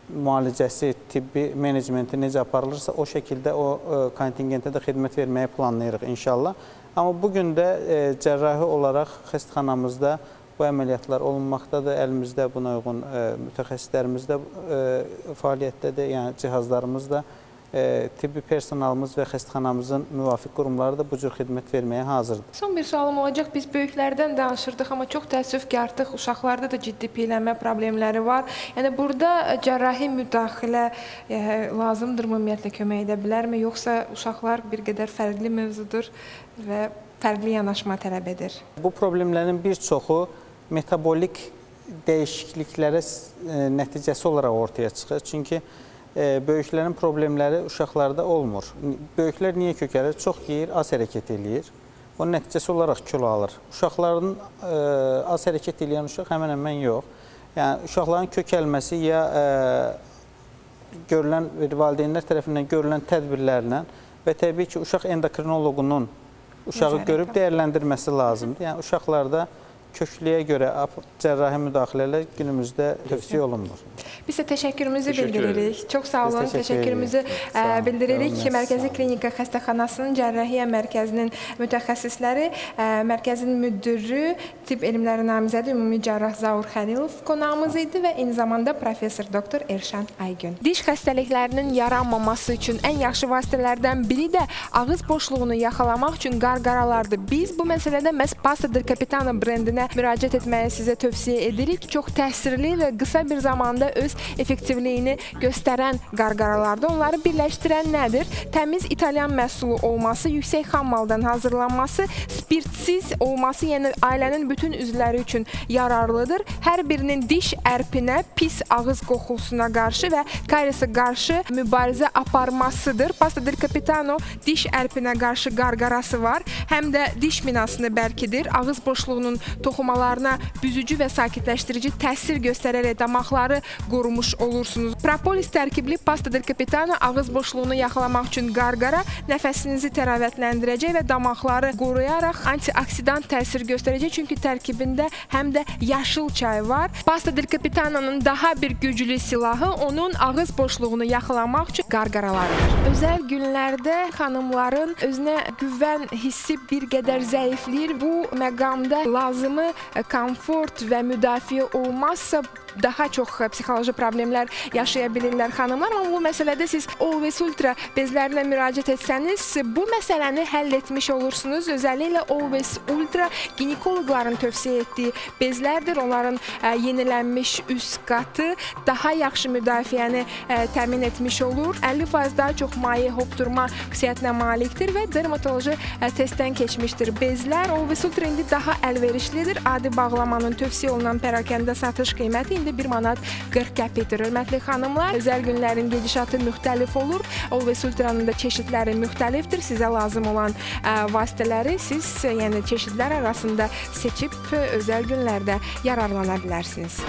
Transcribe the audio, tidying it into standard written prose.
müalicəsi, tibbi menecmenti necə aparılırsa, o şəkildə o kontingentə də xidmət verməyi planlayırıq inşallah. Amma bugün də cərrahi olaraq xəstəxanamızda bu əməliyyatlar olunmaqdadır. Əlimizdə buna uyğun mütəxəssislərimiz də fəaliyyətdədir, yəni cihazlarımız da, tibbi personalımız və xəstəxanamızın müvafiq qurumları da bu cür xidmət verməyə hazırdır. Son bir sualım olacaq. Biz böyüklərdən danışırdıq, amma çox təəssüf ki, artıq uşaqlarda da ciddi piyələnmə problemləri var. Yəni, burada cərrahi müdaxilə lazımdırmı, ümumiyyətlə kömək edə bilərmi? Yoxsa uşaqlar bir qədər fərqli mövzudur və fərqli yanaşma tələb edir? Bu problemlərin bir çoxu metabolik dəyişikliklərə nəticəsi olaraq ortaya çıxır. Çünki böyüklərin problemləri uşaqlarda olmur. Böyüklər niyə kökəlir? Çox yeyir, az hərəkət eləyir. Onun nəticəsi olaraq kilo alır. Uşaqların az hərəkət eləyən uşaq həmən yox. Yəni, uşaqların kökəlməsi ya görülən, valideynlər tərəfindən görülən tədbirlərlə və təbii ki, uşaq endokrinoloqunun uşağı görüb dəyərləndirməsi lazımdır. Yəni, uşaqlarda köklüyə görə cərrahi müdaxilələr günümüzdə tövsiyə olunmur. Biz də təşəkkürümüzü bildiririk. Çox sağ olun, təşəkkürümüzü bildiririk. Mərkəzi Klinika Xəstəxanasının Cərrahiyyə Mərkəzinin mütəxəssisləri, mərkəzin müdürü, tibb elmləri namizədi Ümumi Cərrah Zaur Xəlilov qonağımız idi və eyni zamanda professor doktor Erşan Aygün. Diş xəstəliklərinin yaranmaması üçün ən yaxşı vasitələrdən biri də ağız boşluğunu yaxalamaq üçün qarqaralardır. Biz bu məsələdə məhz Pasta del Capitano brendinə müraciət etməyi sizə tövsiyə edirik. Çox təsirli və qısa bir zamanda öz effektivliyini göstərən qarqaralardır. Onları birləşdirən nədir? Təmiz İtalyan məhsulu olması, yüksək xammaldan hazırlanması, spirtsiz olması, yəni ailənin bütün üzvləri üçün yararlıdır. Hər birinin diş ərpinə, pis ağız qoxusuna qarşı və kariyesa qarşı mübarizə aparmasıdır. Pasta del Capitano diş ərpinə qarşı qarqarası var. Həm də diş minasını bərkidir. Ağız boşluğunun toxumalarına büzücü və sakitləşdirici təsir göstərərək damaqları qorumuş olursunuz. Propolis tərkibli Pasta del Capitano ağız boşluğunu yaxalamaq üçün qarqara nəfəsinizi təravətləndirəcək və damaqları qoruyaraq antioksidant təsir göstərəcək. Çünki tərkibində həm də yaşıl çay var. Pasta del Capitano'nun daha bir güclü silahı onun ağız boşluğunu yaxalamaq üçün qarqaralarıdır. Özəl günlərdə xanımların özünə güvən hissi bir qədər zəifləyir. Bu məqamda lazımı komfort və müdafiə olmazsa daha çox psixoloji problemlər yaşaya bilirlər xanımlar. Amma bu məsələdə siz Always Ultra bezlərinə müraciət etsəniz, bu məsələni həll etmiş olursunuz. Özəlliklə Always Ultra ginekoloqların tövsiyə etdiyi bezlərdir. Onların yenilənmiş üst qatı daha yaxşı müdafiəni təmin etmiş olur. 50% daha çox maye hopdurma xüsusiyyətinə malikdir və dermatoloji testdən keçmişdir. Bezlər Always Ultra indi daha əlverişlidir. Adi bağlamanın tövsiyə olunan pərakəndə satış qiyməti 1 manat 40 qəpikdir. Hörmətli xanımlar, özəl günlərin gedişatı müxtəlif olur. Always Ultra'nın da çeşidləri müxtəlifdir. Sizə lazım olan vasitələri siz, yəni çeşidlər arasında seçib özəl günlərdə yararlana bilərsiniz.